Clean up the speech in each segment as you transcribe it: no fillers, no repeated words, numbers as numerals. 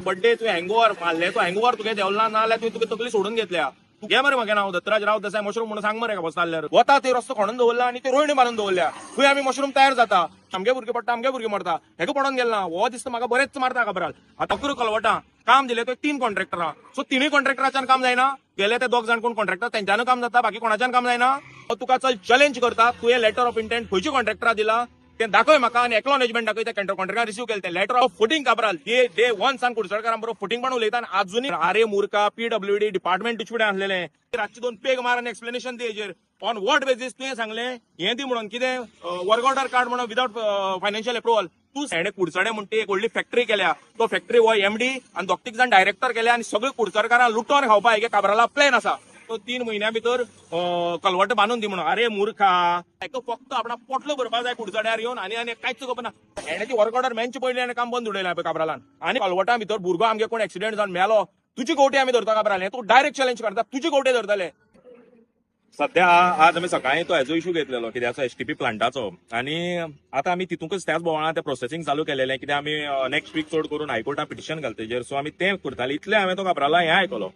Birthday तुवें hangover मारले तो हँगओव्हर तुगे देंवला ना जाल्यार तुवें तुगे तकली सोडून घेतल्या. तू घे मरे म्हागे नांव दत्तराज राव देसाय मशरूम म्हणून सांग मरे बसता जाल्यार. वता ते रस्तो खणून दवरला आनी ते रोयणी बांदून दवरल्या. थंय आमी मशरूम तयार जाता. आमगे भुरगे पडटा आमगे भुरगे मरता. हेका पडोन गेलना हो दिसता म्हाका बरेच मारता खबराल. आतां करू कलवटां काम दिले तो 3 कॉन्ट्रॅक्टरां. सो 3 कॉन्ट्रॅक्टराच्यान काम जायना. गेले ते 2 जाण कोण कॉन्ट्रॅक्टर तेंच्यान काम जाता बाकी कोणाच्यान काम जायना. तुका चल चॅलेंज करता तुवें लेटर ऑफ इंटेंट खंयची कॉन्ट्रॅक्टरां दिला ते दाखय म्हाका आनी एक्नॉलेजमेंट दाखय त्या कॉन्ट्रॅक्टरान रिसीव केले ते लेटर ऑफ फुटींग काबराल डे 1 सान कुडचडकारां बरोबर फुटींग पण उलयता आनी आजुनी आरे मुर्खा पीडब्ल्यूडी डिपार्टमेंट तुजे फुडें आसलेले रातची 2 पेग मारून एक्सप्लेनेशन दी हेजेर ऑन वॉट बेसीस तुवें सांगलें हें दी म्हणून कितें वर्क ऑर्डर कार्ड म्हणून विदाउट फायनान्शियल अप्रुवल तू हेणे कुडचडे म्हणटी एक व्हडली फॅक्टरी केल्या तो फॅक्टरी हो एमडी आनी दोग तीग जाण डायरेक्टर केल्या आनी सगळे कुडचडकारां लुटोन खावपा एक काबराला प्लॅन आसा तो 3 म्हयन्या भितर कलवट बांदून दी म्हणून अरे मुर्खा हेका फक्त आपणा पोटलो भरपा जाय कुडचड्यार येवन आनी कांयच खबर ना हेणे ती वर्क ऑर्डर मॅनची पयली आनी काम बंद उडयलें काबरालान आनी कलवटा भितर भुरगो आमगे कोण एक्सिडेंट जावन मेलो तुजी गोवटी आमी धरता काबराले तू डायरेक्ट चॅलेंज करता तुजी गोवटे धरतले सध्या आज आमी सकाळी तो हेजो इशू घेतलेलो कित्याचो एसटीपी प्लांटाचो आनी आतां आमी तितूंकच त्याच बोवाळां तें प्रोसेसिंग चालू केलेलें कित्याक आमी नेक्स्ट वीक चड करून हायकोर्टात पिटिशन घालता तेजेर सो आमी तें करताले इतलें हांवें तो काबराला हें आयकलो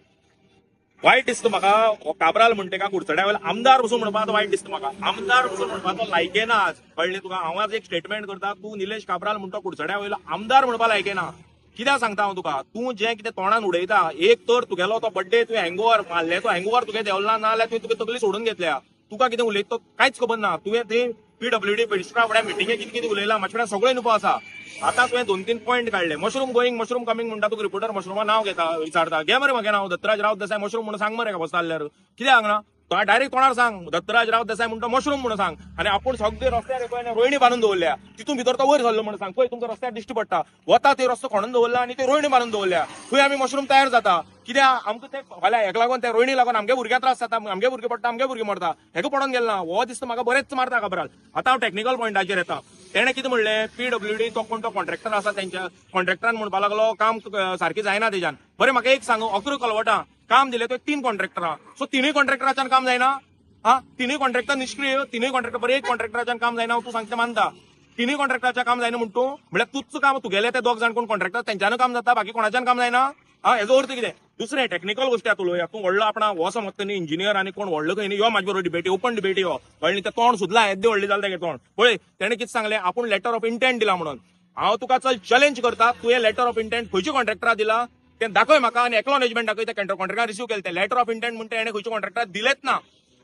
वायट दिसता म्हाका काबराल म्हणटा का कुडचड्या वयलो आमदार वचून म्हणपाक वायट दिसता म्हाका आमदार वचून म्हणपाक लायके ना कळ्ळें तुका हांव आज एक स्टेटमेंट करता तूं निलेश काबराल म्हणटा कुडचड्या वयलो आमदार म्हणपाक लायके ना कित्याक सांगता हांव तुका तूं जें कितें तोंडान उडयता एक तर तुगेलो तो बर्थडे तुवें हँगओव्हर मारले तो हँगओव्हर तुगे देंवला ना जाल्यार तुवें तुगे तकली सोडून घेतल्या तुका कितें उलयता तो कांयच खबर ना तुवें ते पीडब्ल्यूडी मिनिस्टरा फुड्या मिटिंगेक कितें कितें उलयलां म्हाजे कडेन सगळें इन्फो आसा आतां तुवें 2-3 पॉयंट काडले मशरूम गोईंग मशरूम कमिंग म्हणटा तुका रिपोर्टर मशरूमा नांव घेता विचारता घे मरे म्हागे नांव दत्तराज राव देसाय मशरूम म्हणून सांग मरे बसता जाल्यार कित्याक हांगा तो डायरेक्ट तोंडार सांग दत्तराज राव देसाय म्हणटा मशरूम म्हणून सांग आनी आपूण सगळे रस्त्यार रोयणी बांदून दवरल्या तितून भितर तो वयर सरलो म्हणून सांग पळय तुमकां रस्त्यार दिश्टी पडटा वता ते रस्तो खणून दवरला आनी ते रोयणी बांदून दवरल्या थंय आमी मशरूम तयार जाता कित्याक आमकां ते फाल्यां हेका लागून ते रोयणी लागून आमगे भुरग्या त्रास जाता आमगे भुरगे पडटा आमगे भुरगे मरता हेका पडोन गेलना हो दिसता म्हाका बरेच मारता खबराल आतां हांव टॅक्निकल पॉयंटाचेर येता तेणे कितें म्हणलें पीडब्ल्यूडी तो कोण तो कॉन्ट्रॅक्टर आसा तेंच्या कॉन्ट्रॅक्टरान म्हणपा लागलो काम सारकी जायना तेज्यान बरें म्हाका एक सांग अकरू कलवटां काम दिलें तो 3 कॉन्ट्रॅक्टरां सो 3 कॉन्ट्रॅक्टराच्यान काम जायना हा 3 कॉन्ट्रॅक्टर निष्क्रिय 3 कॉन्ट्रॅक्टर बरें एक कॉन्ट्रॅक्टराच्यान काम जायना तूं सांगता मानता 3 कॉन्ट्रॅक्टराचें काम जायना म्हणटू म्हळ्यार तुझं काम तुगेले ते 2 जाण कोण कॉन्ट्रॅक्टर तेंच्यान काम जाता बाकी कोणाच्यान काम जायना हा हेजो अर्थ कितें दुसरें टॅक्निकल गोश्टी उलोवया तूं व्हडलो आपणा हो समजता न्ही इंजिनियर आनी कोण व्हडलो खंय न्ही यो म्हाजे बरोबर डिबेटी ओपन डिबेटी हो कळ्ळें तें तोंड सुद्दां येद्दी व्हडली जालें तेगे तोंड पळय तेणें कितें सांगलें आपूण लेटर ऑफ इंटेंट दिला म्हणून हांव तुका चल चॅलेंज करता तुवें लेटर ऑफ इंटेंट खंयची कॉन्ट्रॅक्टरां दिला तें दाखय म्हाका आनी एक्नॉलेजमेंट दाखय त्या कॉन्ट्रॅक्टरान रिसीव केलें तें लेटर ऑफ इंटेंट म्हणटा हेणें खंयच्या कॉन्ट्रॅक्टराक दिलेच ना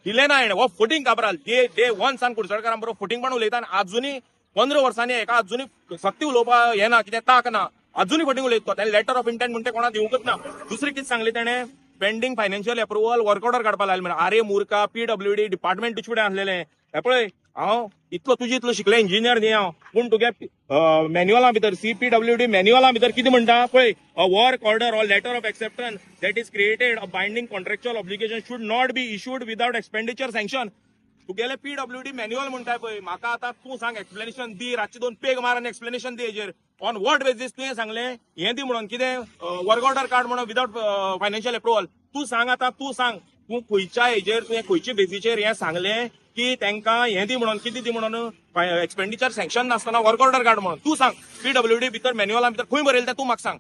दिले ना हेणें हो फुटींग काबराल डे 1 सान कुडचडकारां बरोबर फुटींग पण उलयता आनी आजुनी 15 वर्सांनी एका आजुनी सक्ती उलोवपा हें ना कितें ताक ना अजूनही फटिंग उलयता तें लेटर ऑफ इंटेंट म्हणटा कोणा दिवंकच ना दुसरी कितें सांगलें तेणें pending financial approval work order काडपा लायले म्हण आरे मुर्खा पीडब्ल्यूडी डिपार्टमेंट तुजे फुडें आसलेलें हें पळय हांव इतलो शिकले इंजिनियर न्ही हांव पूण तुगे मॅन्युअला भितर सीपीडब्ल्यूडी मॅन्युअला भितर कितें म्हणटा पळय a work order or letter of acceptance that is created a binding contractual obligation should not be issued without expenditure sanction तुगेले पीडब्ल्यूडी मॅन्युअल म्हणटाय पळय म्हाका आतां तूं सांग एक्सप्लेनेशन दी रातची 2 पेग मारून एक्सप्लेनेशन दी हेजेर ऑन वॉट बेसीस तुवें सांगलें हें दी म्हणून कितें वर्क ऑर्डर कार्ड म्हणून विदाउट फायनान्शियल अप्रुवल तूं सांग आतां तूं खंयच्या हेजेर तुवें खंयच्या बेसीचेर हें सांगलें की तांकां हें दी म्हणून कितें दी म्हणून एक्सपेंडिचर सँक्शन नासतना वर्क ऑर्डर कार्ड म्हणून तूं सांग पीडब्ल्यूडी भितर मॅन्युअला भितर खंय बरयलें तें तूं म्हाका सांग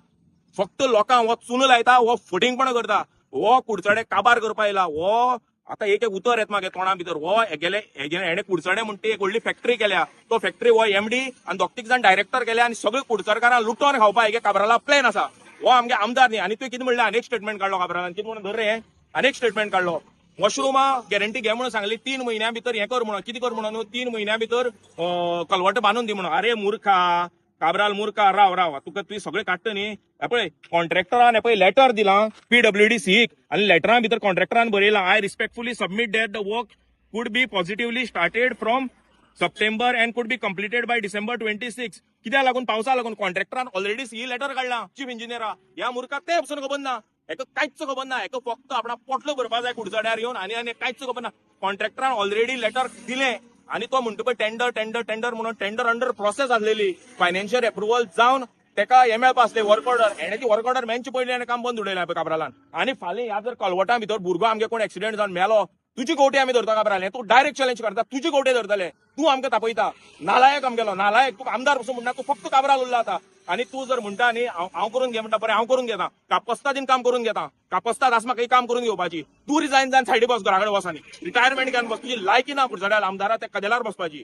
फक्त लोकांक हो चुनो लायता हो फुटींगपण करता हो कुडचडे काबार करपा येयला हो आता एक उतर येत मागे तोंडा भितर हो हेणे कुडचडे म्हणटा एक व्हडली फॅक्टरी केल्या तो फॅक्टरी हो एमडी आनी दोग तीग जाण डायरेक्टर केल्या आनी सगळे कुडचडकारां लुटोन खावपा एक काबराला प्लॅन आसा हो आमगे आमदार न्ही आनी तुवें कितें म्हणलें अनेक स्टेटमेंट काडलो काबरालान कितें म्हणून धर रे अनेक स्टेटमेंट काडलो मशरूमा गॅरंटी घे म्हणून सांगली 3 म्हयन्या भितर हें कर म्हणून कितें कर म्हणून 3 म्हयन्या भितर कलवट बांदून दी म्हणून अरे मुर्खा काबराल मुर्खा राव तुका तुवें सगळें काडटा न्ही हे पळय कॉन्ट्रॅक्टरान पळय लेटर दिलां पीडब्ल्यूडी सीक आनी लेटरा भितर कॉन्ट्रॅक्टरान बरयलां I respectfully submit that the work could be positively started from September and could be completed bye December 26 कित्याक लागून पावसा लागून कॉन्ट्रॅक्टरान ऑलरेडी सी लेटर काडलां चीफ इंजिनियरा ह्या मुर्खाक तें पसून खबर ना हेका कांयच खबर ना हेका फक्त आपणा पोटलो भरपा जाय कुडचड्यार येवन आनी कांयच खबर ना कॉन्ट्रॅक्टरान ऑलरेडी लेटर दिलें आनी तो म्हणटा पळय टेंडर म्हणून टेंडर अंडर प्रोसेस आसलेली फायनान्शियल अप्रुवल जावन तेका हें मेळपा आसलें वर्क ऑर्डर हेणे ती वर्क ऑर्डर मॅनची पयली आनी काम बंद उडयलें काबरालान आनी फाल्यां ह्या जर कलवटां भितर भुरगो आमगे कोण एक्सिडेंट जावन मेलो तुझी गोवटी आम्ही धरता काबराले तू डायरेक्ट चॅलेंज करता तुझी गोवटे धरतले तू आमकां तापयता नालायक आमगेलो नालायक तू आमदार पासून म्हणटा तू फक्त काबराल उरला आता आणि तू जर म्हणटा न्ही हांव करून घे म्हणटा बरें हांव करून घेता कापस्तादीन काम करून घेता कापस्ताद आस म्हाका काम करून घेवपाची तू रिजायन जावन सायडी बस घरा कडेन वच आनी रिटायरमेंट घेवन बस तुजी लायकी ना कुडचड्याल आमदारा त्या कदेलार बसपाची